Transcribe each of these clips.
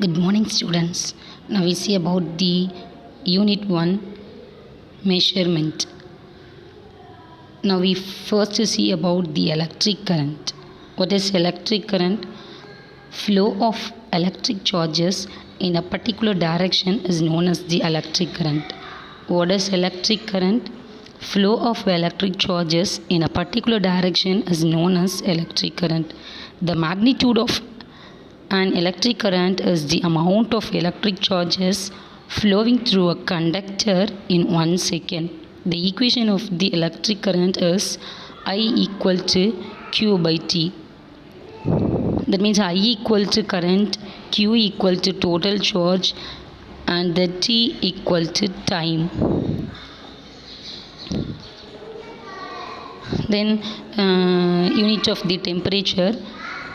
Good morning, students. Now we see about the Unit 1 measurement. Now we first see about the electric current. What is electric current? Flow of electric charges in a particular direction is known as the electric current. What is electric current? Flow of electric charges in a particular direction is known as electric current. The magnitude of an electric current is the amount of electric charges flowing through a conductor in 1 second. The equation of the electric current is I equal to Q by T. That means I equal to current, Q equal to total charge, and the T equal to time. Then unit of the temperature.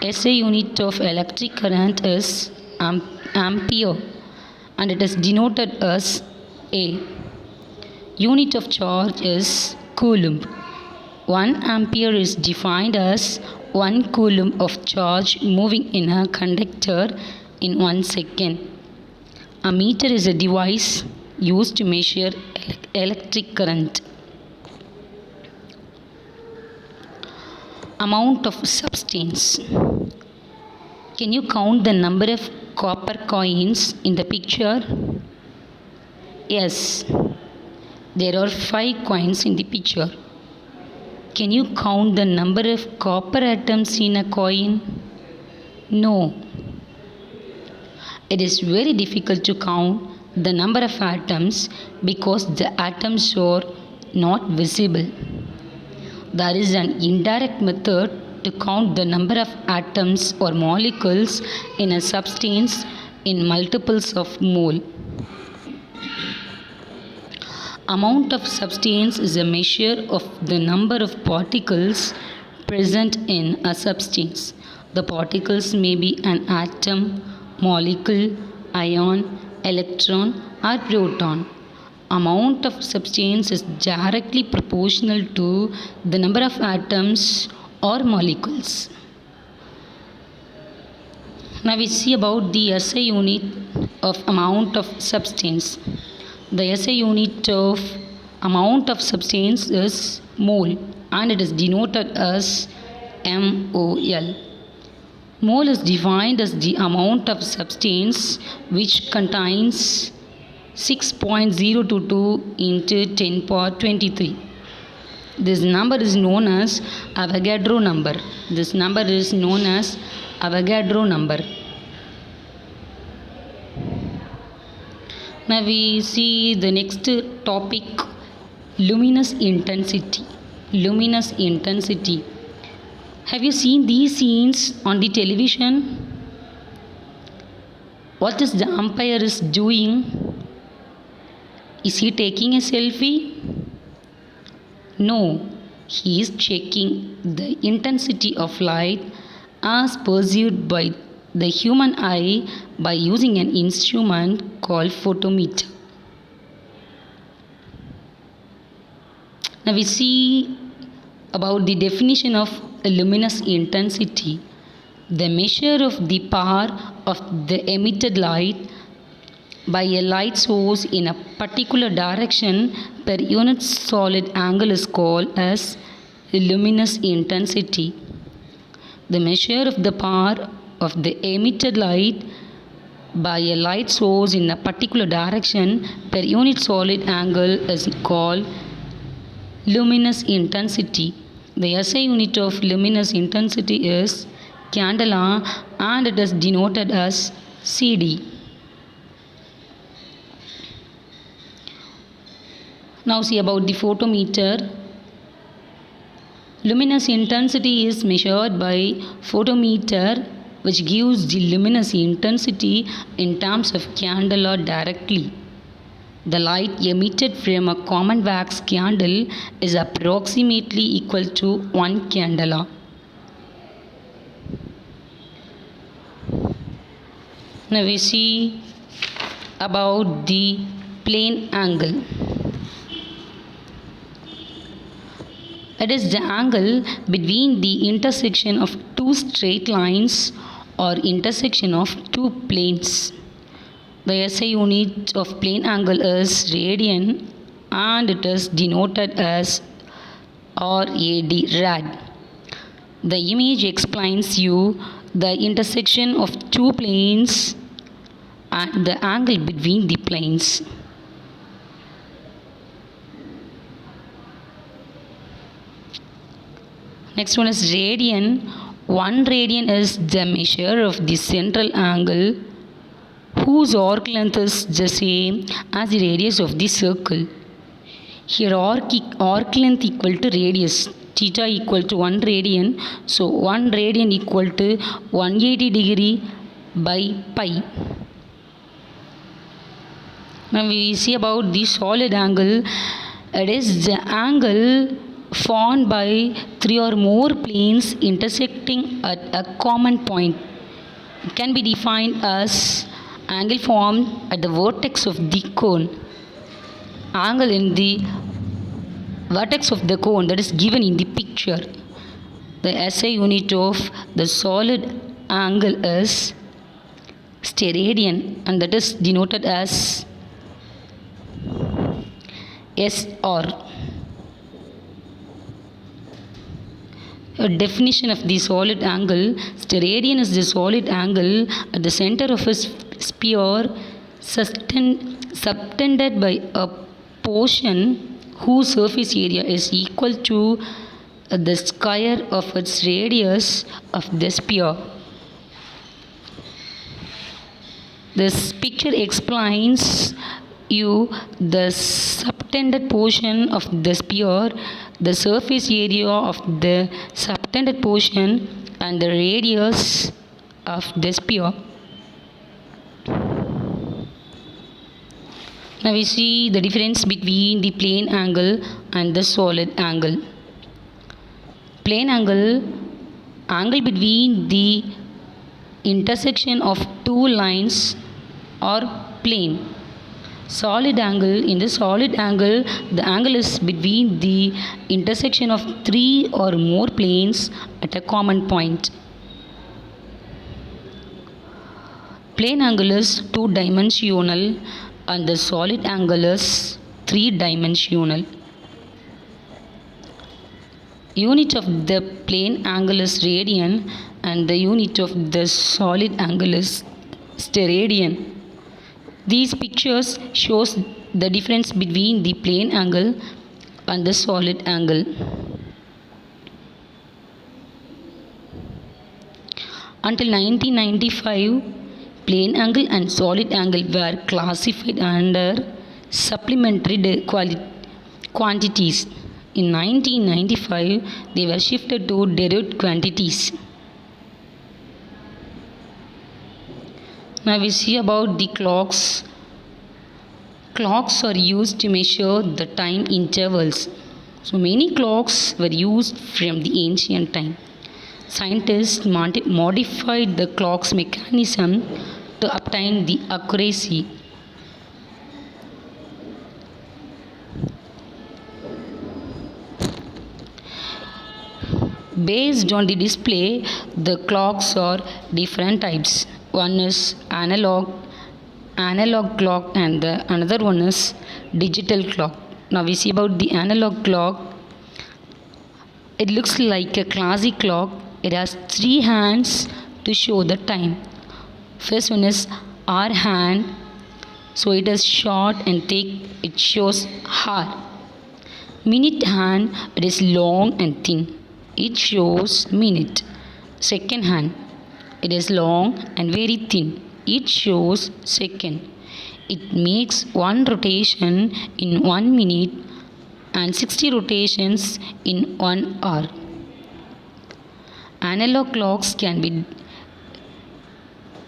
SI unit of electric current is ampere and it is denoted as A. Unit of charge is coulomb. 1 ampere is defined as 1 coulomb of charge moving in a conductor in 1 second. A meter is a device used to measure electric current. Amount of substance. Can you count the number of copper coins in the picture? Yes, there are 5 coins in the picture. Can you count the number of copper atoms in a coin? No. It is very difficult to count the number of atoms because the atoms are not visible. There is an indirect method to count the number of atoms or molecules in a substance in multiples of mole. Amount of substance is a measure of the number of particles present in a substance. The particles may be an atom, molecule, ion, electron, or proton. Amount of substance is directly proportional to the number of atoms or molecules. Now we see about the SI unit of amount of substance. The SI unit of amount of substance is mole and it is denoted as MOL. Mole is defined as the amount of substance which contains 6.022 into 10 power 23. This number is known as Avogadro number. This number is known as Avogadro number. Now we see the next topic, luminous intensity. Luminous intensity. Have you seen these scenes on the television? What is the umpire is doing? Is he taking a selfie? No, he is checking the intensity of light as perceived by the human eye by using an instrument called photometer. Now we see about the definition of luminous intensity. The measure of the power of the emitted light by a light source in a particular direction per unit solid angle is called as luminous intensity. The measure of the power of the emitted light by a light source in a particular direction per unit solid angle is called luminous intensity. The SI unit of luminous intensity is candela and it is denoted as CD. Now see about the photometer. Luminous intensity is measured by photometer, which gives the luminous intensity in terms of candela directly. The light emitted from a common wax candle is approximately equal to 1 candela. Now we see about the plane angle. It is the angle between the intersection of two straight lines or intersection of two planes. The SI unit of plane angle is radian and it is denoted as rad. The image explains you the intersection of two planes and the angle between the planes. Next one is radian. 1 radian is the measure of the central angle whose arc length is the same as the radius of the circle. Here arc length equal to radius. Theta equal to 1 radian. So 1 radian equal to 180 degree by pi. Now we see about the solid angle. It is the angle formed by 3 or more planes intersecting at a common point. It can be defined as angle formed at the vertex of the cone. Angle in the vertex of the cone that is given in the picture. The SI unit of the solid angle is steradian and that is denoted as SR. A definition of the solid angle. Steradian is the solid angle at the center of a sphere subtended by a portion whose surface area is equal to the square of its radius of the sphere. This picture explains you the subtended portion of the sphere, the surface area of the subtended portion and the radius of the sphere. Now we see the difference between the plane angle and the solid angle. Plane angle between the intersection of two lines or plane. Solid angle, in the solid angle, the angle is between the intersection of 3 or more planes at a common point. Plane angle is 2-dimensional and the solid angle is 3-dimensional. Unit of the plane angle is radian and the unit of the solid angle is steradian. These pictures shows the difference between the plane angle and the solid angle. Until 1995, plane angle and solid angle were classified under supplementary quantities. In 1995, they were shifted to derived quantities. Now we see about the clocks. Clocks are used to measure the time intervals. So many clocks were used from the ancient time. Scientists modified the clock's mechanism to obtain the accuracy. Based on the display, the clocks are different types. One is analog clock and another one is digital clock. Now we see about the analog clock. It looks like a classic clock. It has 3 hands to show the time. First one is hour hand. So it is short and thick. It shows hour. Minute hand. It is long and thin. It shows minute. Second hand. It is long and very thin. It shows second. It makes 1 rotation in 1 minute and 60 rotations in 1 hour. Analog clocks can be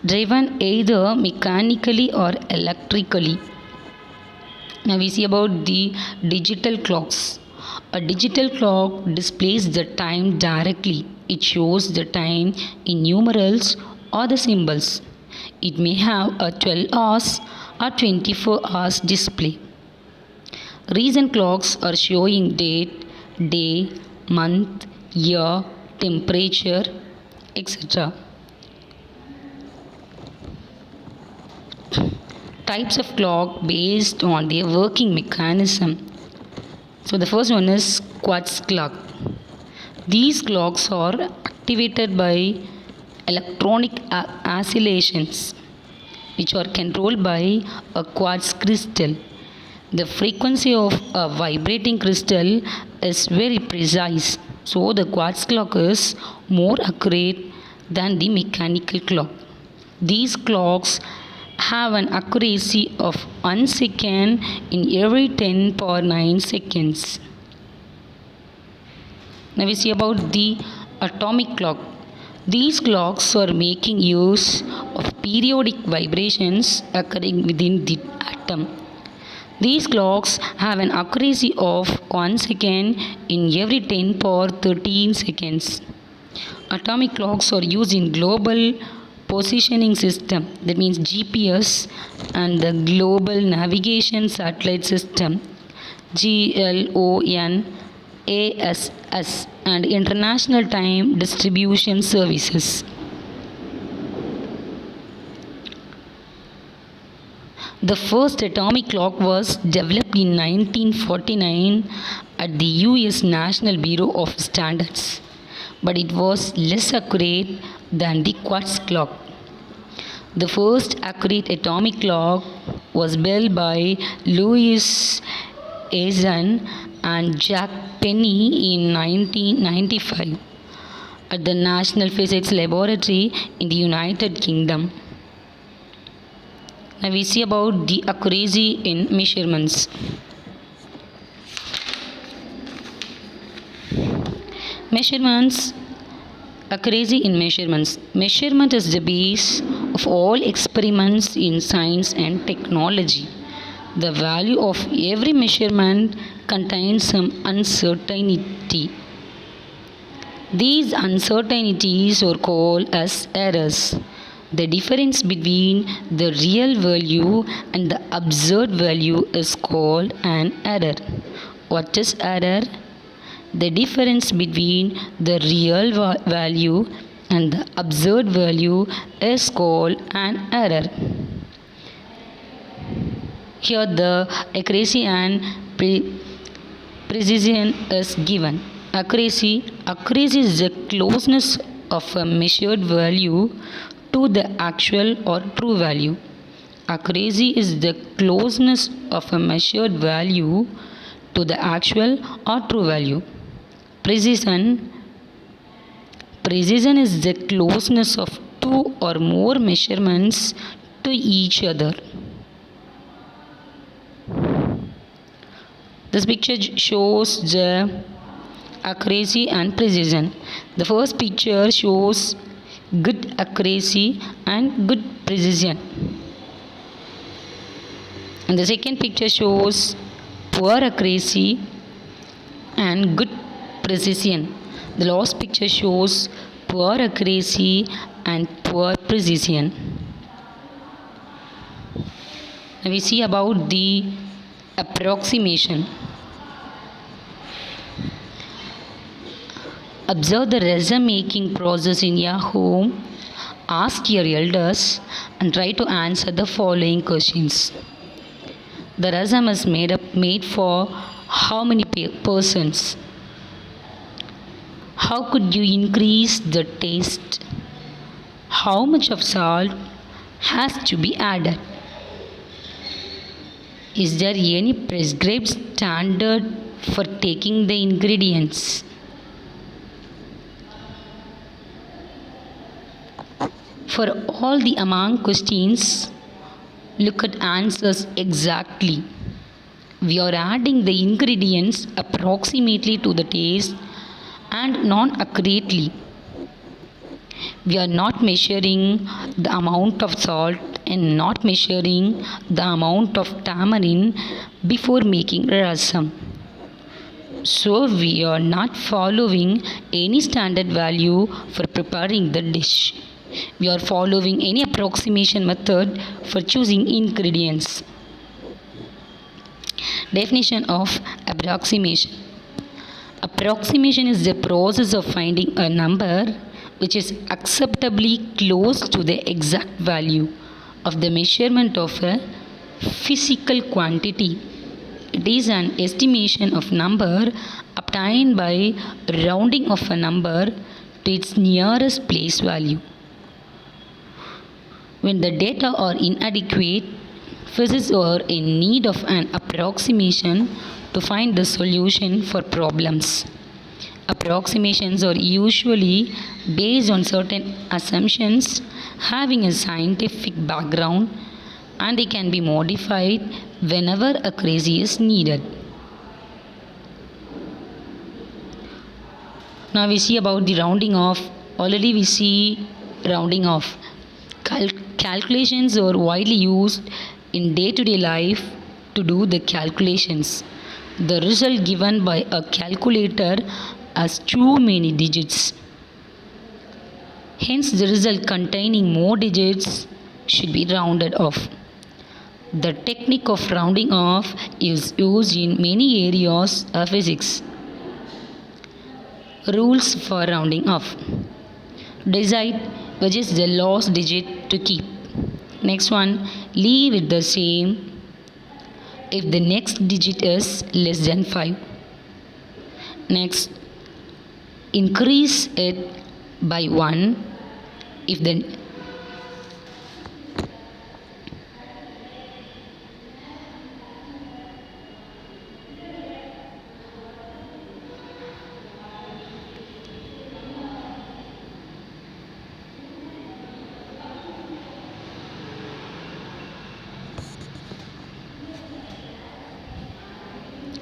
driven either mechanically or electrically. Now we see about the digital clocks. A digital clock displays the time directly. It shows the time in numerals or the symbols. It may have a 12 hours or 24 hours display. Recent clocks are showing date, day, month, year, temperature, etc. Types of clock based on their working mechanism. So the first one is quartz clock. These clocks are activated by electronic oscillations which are controlled by a quartz crystal. The frequency of a vibrating crystal is very precise, so the quartz clock is more accurate than the mechanical clock. These clocks have an accuracy of 1 second in every 10 power 9 seconds. Now we see about the atomic clock. These clocks are making use of periodic vibrations occurring within the atom. These clocks have an accuracy of 1 second in every 10 power 13 seconds. Atomic clocks are used in global positioning system, that means GPS, and the global navigation satellite system, GLONASS, and international time distribution services. The first atomic clock was developed in 1949 at the US National Bureau of Standards, but it was less accurate than the quartz clock. The first accurate atomic clock was built by Louis Eisen and Jack Penny in 1995 at the National Physics Laboratory in the United Kingdom. Now we see about the accuracy in measurements. Measurements. Accuracy in measurements. Measurement is the base of all experiments in science and technology. The value of every measurement contains some uncertainty. These uncertainties are called as errors. The difference between the real value and the observed value is called an error. What is error? The difference between the real value and the observed value is called an error. Here the accuracy and precision is given. Accuracy is the closeness of a measured value to the actual or true value. Accuracy is the closeness of a measured value to the actual or true value. Precision is the closeness of two or more measurements to each other. This picture shows the accuracy and precision. The first picture shows good accuracy and good precision. And the second picture shows poor accuracy and good precision. The last picture shows poor accuracy and poor precision. Now we see about the approximation. Observe the resume making process in your home. Ask your elders and try to answer the following questions. The resume is made for how many persons? How could you increase the taste? How much of salt has to be added? Is there any prescribed standard for taking the ingredients? For all the among questions, look at answers exactly. We are adding the ingredients approximately to the taste and non-accurately. We are not measuring the amount of salt and not measuring the amount of tamarind before making rasam. So we are not following any standard value for preparing the dish. We are following any approximation method for choosing ingredients. Definition of approximation. Approximation is the process of finding a number which is acceptably close to the exact value of the measurement of a physical quantity. It is an estimation of number obtained by rounding of a number to its nearest place value. When the data are inadequate, physicists are in need of an approximation to find the solution for problems. Approximations are usually based on certain assumptions having a scientific background, and they can be modified whenever accuracy is needed. Now we see about the rounding off. Already we see rounding off. Calculations are widely used in day-to-day life to do the calculations. The result given by a calculator has too many digits. Hence, the result containing more digits should be rounded off. The technique of rounding off is used in many areas of physics. Rules for rounding off. Decide which is the last digit to keep. Next one, leave it the same if the next digit is less than 5. Next, increase it by 1 if the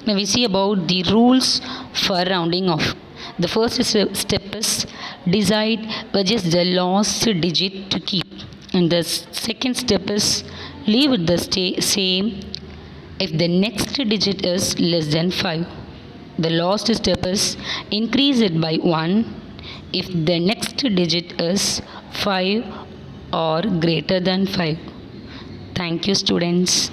Now we see about the rules for rounding off. The first step is decide which is the last digit to keep. And the second step is leave it the same if the next digit is less than 5. The last step is increase it by 1 if the next digit is 5 or greater than 5. Thank you, students.